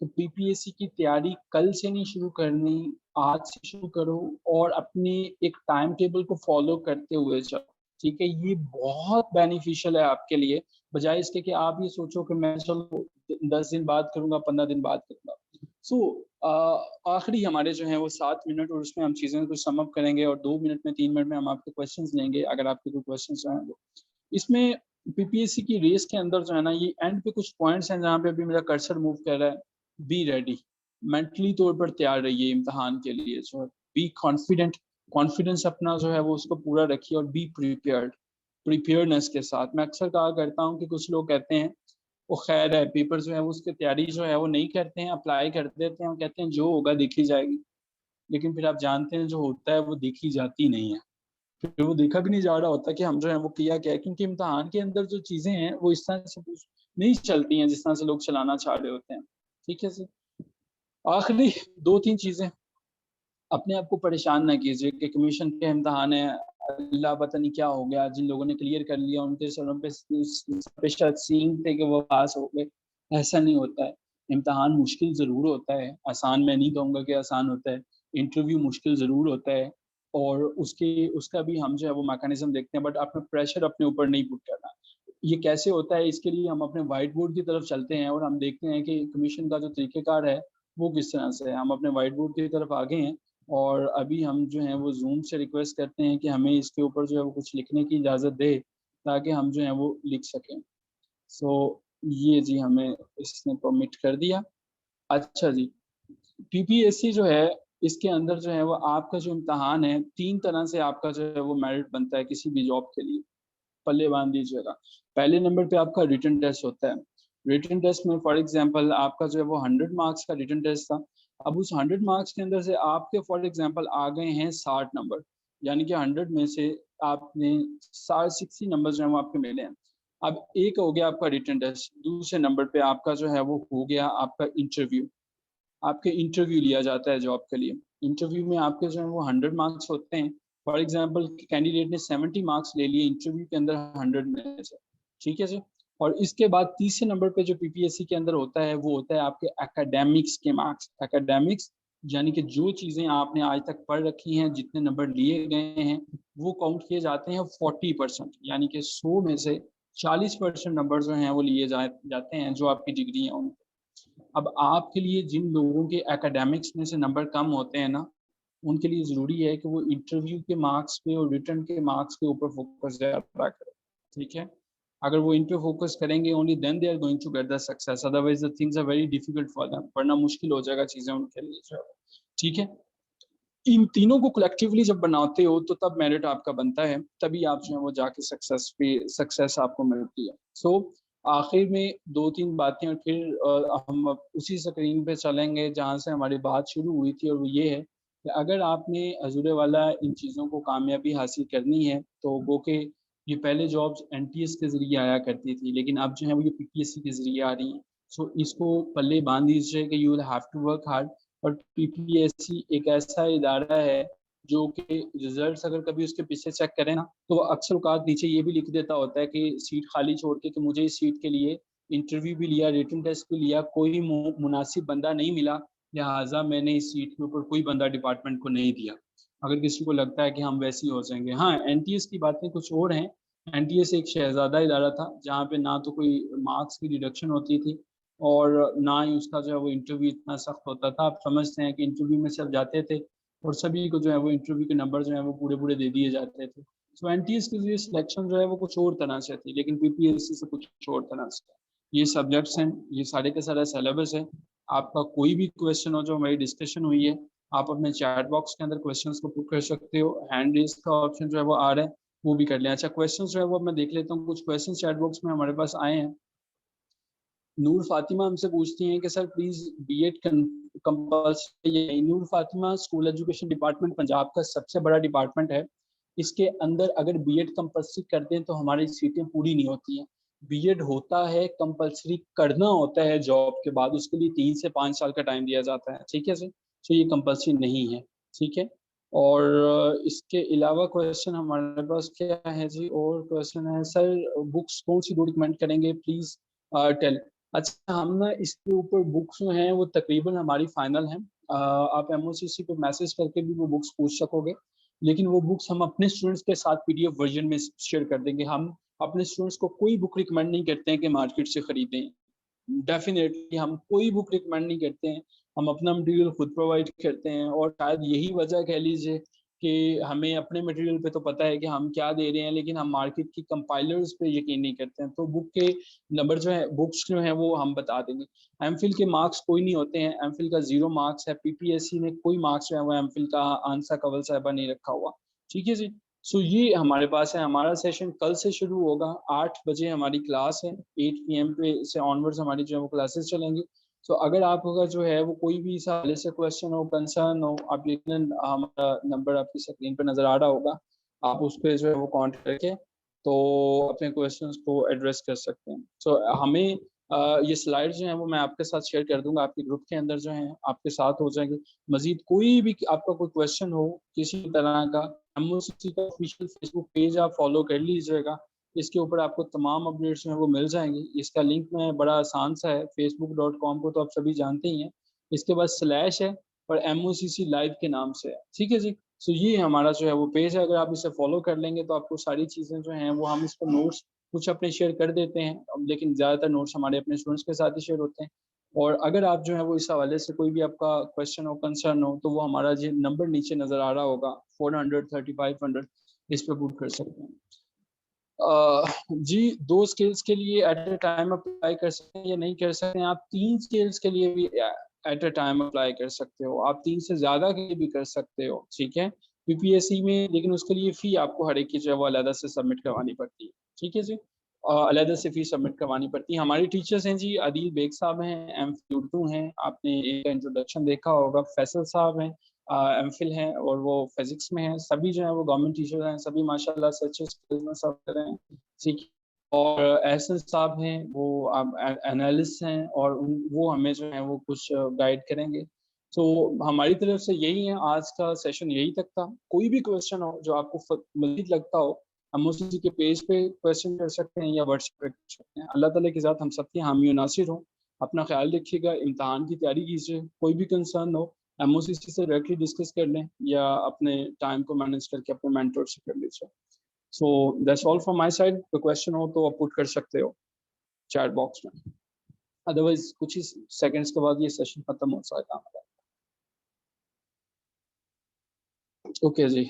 कि पीपीएससी की तैयारी कल से नहीं शुरू करनी, आज से शुरू करो और अपने एक टाइम टेबल को फ़ॉलो करते हुए चलो, ठीक है? ये बहुत बेनिफिशियल है आपके लिए, बजाए इसके कि आप ये सोचो कि मैं चलो 10 दिन बाद करूँगा, 15 दिन बाद करूँगा। सो आखिरी हमारे जो हैं वो 7 मिनट और उसमें हम चीज़ें को सम अप करेंगे और 2 मिनट में, 3 मिनट में हम आपके क्वेश्चंस लेंगे, अगर आपके कोई क्वेश्चंस हैं तो। इसमें पीपीएससी की रेस के अंदर जो है ना, ये एंड पे कुछ पॉइंट्स हैं जहाँ पे अभी मेरा कर्सर मूव कर रहा है। बी रेडी, मेंटली तौर पर तैयार रहिए इम्तिहान के लिए, जो है बी कॉन्फिडेंट, कॉन्फिडेंस अपना जो है वो उसको पूरा रखिए और बी प्रिपेयर्ड, प्रिपेयर्डनेस के साथ। मैं अक्सर कहा करता हूँ कि कुछ लोग कहते हैं वो खैर है, पेपर जो है वो उसकी तैयारी जो है वो नहीं करते हैं, अप्लाई कर देते हैं और कहते हैं जो होगा देखी जाएगी। लेकिन फिर आप जानते हैं जो होता है वो देखी जाती नहीं है। फिर वो देखा भी नहीं जा रहा होता कि हम जो है वो किया क्या है, क्योंकि इम्तिहान के अंदर जो चीज़ें हैं वो इस तरह से नहीं चलती हैं जिस तरह से लोग चलाना चाह रहे होते हैं। ठीक है जी। आखिरी 2-3 चीज़ें, अपने आप को परेशान ना कीजिए कि कमीशन के इम्तिहान है, अल्लाह पता नहीं क्या हो गया, जिन लोगों ने क्लियर कर लिया उनके सरों पे शायद सींग थे कि वो पास हो गए। ऐसा नहीं होता है। इम्तिहान मुश्किल ज़रूर होता है, आसान मैं नहीं कहूँगा कि आसान होता है। इंटरव्यू मुश्किल ज़रूर होता है और उसका भी हम जो है वो मैकेनिज़्म देखते हैं, बट आपने प्रेशर अपने ऊपर नहीं पुट करना। ये कैसे होता है, इसके लिए हम अपने व्हाइट बोर्ड की तरफ चलते हैं और हम देखते हैं कि कमीशन का जो तरीक़ेकार है वो किस तरह से है। हम अपने व्हाइट बोर्ड की तरफ आगे हैं और अभी हम जो हैं वो ज़ूम से रिक्वेस्ट करते हैं कि हमें इसके ऊपर जो है वो कुछ लिखने की इजाज़त दे, ताकि हम जो हैं वो लिख सकें। सो ये जी हमें इसने परमिट कर दिया। अच्छा जी, पीपीएससी जो है, इसके अंदर जो है वो आपका जो इम्तिहान है, 3 तरह से आपका जो है वो मेरिट बनता है किसी भी जॉब के लिए। पल्ले बाँध लीजिएगा। पहले नंबर पे आपका रिटन टेस्ट होता है। रिटन टेस्ट में फॉर एग्ज़ाम्पल आपका जो है वो 100 मार्क्स का रिटन टेस्ट था। अब उस 100 मार्क्स के अंदर से आपके फॉर एग्ज़ाम्पल आ गए हैं 60 नंबर, यानी कि 100 में से आपने 60 नंबर्स जो हैं वो आपके मिले हैं। अब एक हो गया आपका रिटन टेस्ट, दूसरे नंबर पे आपका जो है वो हो गया आपका इंटरव्यू। आपके इंटरव्यू लिया जाता है जॉब के लिए। इंटरव्यू में आपके जो है वो 100 मार्क्स होते हैं। फॉर एग्ज़ाम्पल कैंडिडेट ने 70 मार्क्स ले लिए इंटरव्यू के अंदर 100 में से, ठीक है जी? और इसके बाद तीसरे नंबर पे जो पीपीएससी के अंदर होता है, वो होता है आपके एकेडमिक्स के मार्क्स। एकेडमिक्स यानी कि जो चीज़ें आपने आज तक पढ़ रखी हैं, जितने नंबर लिए गए हैं, वो काउंट किए जाते हैं 40%, यानी कि 100 में से 40% नंबर जो हैं वो लिए जाते हैं, जो आपकी डिग्री है उनपे। अब आपके लिए जिन लोगों के एकेडमिक्स में से नंबर कम होते हैं ना, उनके लिए ज़रूरी है कि वो इंटरव्यू के मार्क्स पे और रिटन के मार्क्स के ऊपर फ़ोकस ज़्यादा करें, ठीक है? अगर वो इन पे फ़ोकस करेंगे only then they are going to get the success, otherwise the things are very difficult for them, वरना मुश्किल हो जाएगा चीज़ें उनके लिए जो है, ठीक है? इन तीनों को कलेक्टिवली जब बनाते हो तो तब मेरिट आपका बनता है, तभी आप जो है वो जाके सक्सेस आपको मिलती है। सो आखिर में 2-3 बातें और फिर हम अब उसी स्क्रीन पे चलेंगे जहाँ से हमारी बात शुरू हुई थी, और वो ये है कि अगर आपने अज़ूरे वाला इन चीज़ों को कामयाबी हासिल करनी है, तो वो कि ये पहले जॉब्स एनटीएस के ज़रिए आया करती थी, लेकिन अब जो है वो ये पीपीएससी के ज़रिए आ रही हैं। सो इसको पल्ले बाँध दीजिए कि you will have to work hard. और पीपीएससी एक ऐसा इदारा है जो कि रिज़ल्ट्स अगर कभी उसके पीछे चेक करें ना, तो अक्सर औक़ात नीचे ये भी लिख देता होता है कि सीट खाली छोड़ के कि मुझे इस सीट के लिए इंटरव्यू भी लिया, रिटन टेस्ट भी लिया, कोई मुनासिब बंदा नहीं मिला, लिहाज़ा मैंने इस सीट के ऊपर कोई बंदा डिपार्टमेंट को नहीं दिया। अगर किसी को लगता है कि हम वैसे ही हो जाएँगे। हाँ, एनटीएस की बातें कुछ और हैं। एनटीएस एक शहज़ादा इदारा था, जहाँ पे ना तो कोई मार्क्स की डिडक्शन होती थी और ना ही उसका जो है वो इंटरव्यू इतना सख्त होता था। आप समझते हैं कि इंटरव्यू में सब जाते थे और सभी को जो है वो इंटरव्यू के नंबर जो है वो पूरे-पूरे दे दिए जाते थे। सो एनटीएस के लिए सिलेक्शन जो है वो कुछ और तरह से थी, लेकिन पीपीएससी से कुछ और तरह से। ये सब्जेक्ट्स हैं, ये सारे का सारा सिलेबस है। आपका कोई भी क्वेश्चन हो जो हमारी डिस्कशन हुई है, आप अपने चैट बॉक्स के अंदर क्वेश्चंस को पुट कर सकते हो। हैंड रेज़ का ऑप्शन जो है वो आ रहा है, वो भी कर लें। अच्छा, क्वेश्चंस जो है वो मैं देख लेता हूँ, कुछ क्वेश्चन चैट बॉक्स में हमारे पास आए हैं। नूर फ़ातिमा हमसे पूछती हैं कि सर प्लीज़ बीएड कंपल्सरी है। Noor Fatima, school education department Punjab का सबसे बड़ा डिपार्टमेंट है। इसके अंदर अगर बीएड कंपल्सरी कर दें तो हमारी सीटें पूरी नहीं होती हैं। बीएड होता है, कंपल्सरी करना होता है जॉब के बाद, उसके लिए 3 से 5 साल का टाइम दिया जाता है, ठीक है सर? तो ये कंपल्सरी नहीं है, ठीक है? और इसके अलावा क्वेश्चन हमारे पास क्या है जी? और क्वेश्चन है सर, बुक्स कौन-सी 2 रिकमेंड करेंगे प्लीज़ टेल। अच्छा, हम ना इसके ऊपर बुक्स जो हैं वो तकरीबन हमारी फाइनल हैं। आप एमओसीसी पे मैसेज करके भी वो बुक्स पूछ सकोगे, लेकिन वो बुक्स हम अपने स्टूडेंट्स के साथ पीडीएफ वर्ज़न में शेयर कर देंगे। हम अपने स्टूडेंट्स को कोई बुक रिकमेंड नहीं करते हैं कि मार्केट से खरीदें। डेफ़िनेटली हम कोई बुक रिकमेंड नहीं करते हैं, हम अपना मटेरियल खुद प्रोवाइड करते हैं, और शायद यही वजह कह लीजिए कि हमें अपने मटेरियल पे तो पता है कि हम क्या दे रहे हैं, लेकिन हम मार्केट की कंपाइलर्स पे यकीन नहीं करते हैं। तो बुक के नंबर जो है, बुक्स जो हैं वो हम बता देंगे। एमफिल के मार्क्स कोई नहीं होते हैं, एमफिल का 0 मार्क्स है, पीपीएससी ने कोई मार्क्स जो है वो एमफिल का आंसर कंवल साहिबा नहीं रखा हुआ। ठीक है जी? सो ये हमारे पास है, हमारा सेशन कल से शुरू होगा, 8 बजे हमारी क्लास है, 8 पीएम पे से ऑनवर्ड्स हमारी जो है वो क्लासेस चलेंगी। सो अगर आपका जो है वो कोई भी इस हवाले से क्वेश्चन हो, कंसर्न हो, आप यकीनन हमारा नंबर आपकी स्क्रीन पे नज़र आ रहा होगा, आप उस पे जो है वो कॉन्टैक्ट करके तो अपने क्वेश्चंस को एड्रेस कर सकते हैं। सो हमें ये स्लाइड्स जो हैं वो मैं आपके साथ शेयर कर दूँगा, आपके ग्रुप के अंदर जो हैं आपके साथ हो जाएँगे। मज़ीद कोई भी आपका कोई क्वेश्चन हो किसी तरह का, एमओसीसी का ऑफिशियल फेसबुक पेज आप फॉलो कर लीजिएगा। इसके ऊपर आपको तमाम अपडेट्स जो हैं वो मिल जाएँगी। इसका लिंक मैं बड़ा आसान सा है, facebook.com को तो आप सभी जानते ही हैं। इसके बाद स्लैश है और एमओसीसी लाइव के नाम से है। ठीक है जी? सो ये हमारा जो है वो पेज है, अगर आप इसे फॉलो कर लेंगे तो आपको सारी चीज़ें जो हैं वो हम इस पर नोट्स कुछ अपने शेयर कर देते हैं, लेकिन ज़्यादातर नोट्स हमारे अपने स्टूडेंट्स के साथ ही शेयर होते हैं। और अगर आप जो है वो इस हवाले से कोई भी आपका क्वेश्चन हो, कंसर्न हो, तो वो हमारा जो नंबर नीचे नज़र आ रहा होगा 400 3500, इस पे पुट कर सकते हैं। जी, 2 स्किल्स के लिए एट अ टाइम अप्लाई कर सकते हैं या नहीं कर सकते हैं। आप 3 स्किल्स के लिए भी एट अ टाइम अप्लाई कर सकते हो। आप 3 से ज़्यादा के लिए भी कर सकते हो, ठीक है? पीपीएससी में लेकिन उसके लिए फ़ी आपको हर एक की जो है वो अलग से सबमिट करवानी पड़ती है, ठीक है जी? अलग से फ़ी सबमिट करवानी पड़ती है। हमारे टीचर्स हैं जी, आदिल बेग साहब हैं, एमफिल उर्दू हैं, आपने इनका इंट्रोडक्शन देखा होगा, फैसल साहब हैं, एमफिल हैं और वो फिज़िक्स में हैं। सभी जो हैं वो गवर्नमेंट टीचर हैं, सभी माशाल्लाह से अच्छे स्किल्स में सब कर रहे हैं, ठीक है। और एहसन साहब हैं, वो एनालिस्ट हैं और वो हमें जो है वो कुछ गाइड करेंगे। तो हमारी तरफ से यही है, आज का सेशन यही तक था। कोई भी क्वेश्चन हो जो आपको मज़ीद लगता हो, हम उसी के पेज पे क्वेश्चन कर सकते हैं या व्हाट्सएप पे कर सकते हैं। अल्लाह ताला के साथ हम सबके हामी और नासिर हों। अपना ख़्याल रखिएगा, इम्तिहान की तैयारी कीजिए, कोई भी कंसर्न हो एमओसीसी से डायरेक्टली डिस्कस कर लें या अपने टाइम को मैनेज करके अपने मेंटर से कर लीजिए। So that's all from my side. कोई क्वेश्चन हो तो आप पुट कर सकते हो चैट बॉक्स में। अदरवाइज़ कुछ ही सेकंड्स के बाद ये सेशन खत्म हो जाएगा हमारा। ओके जी।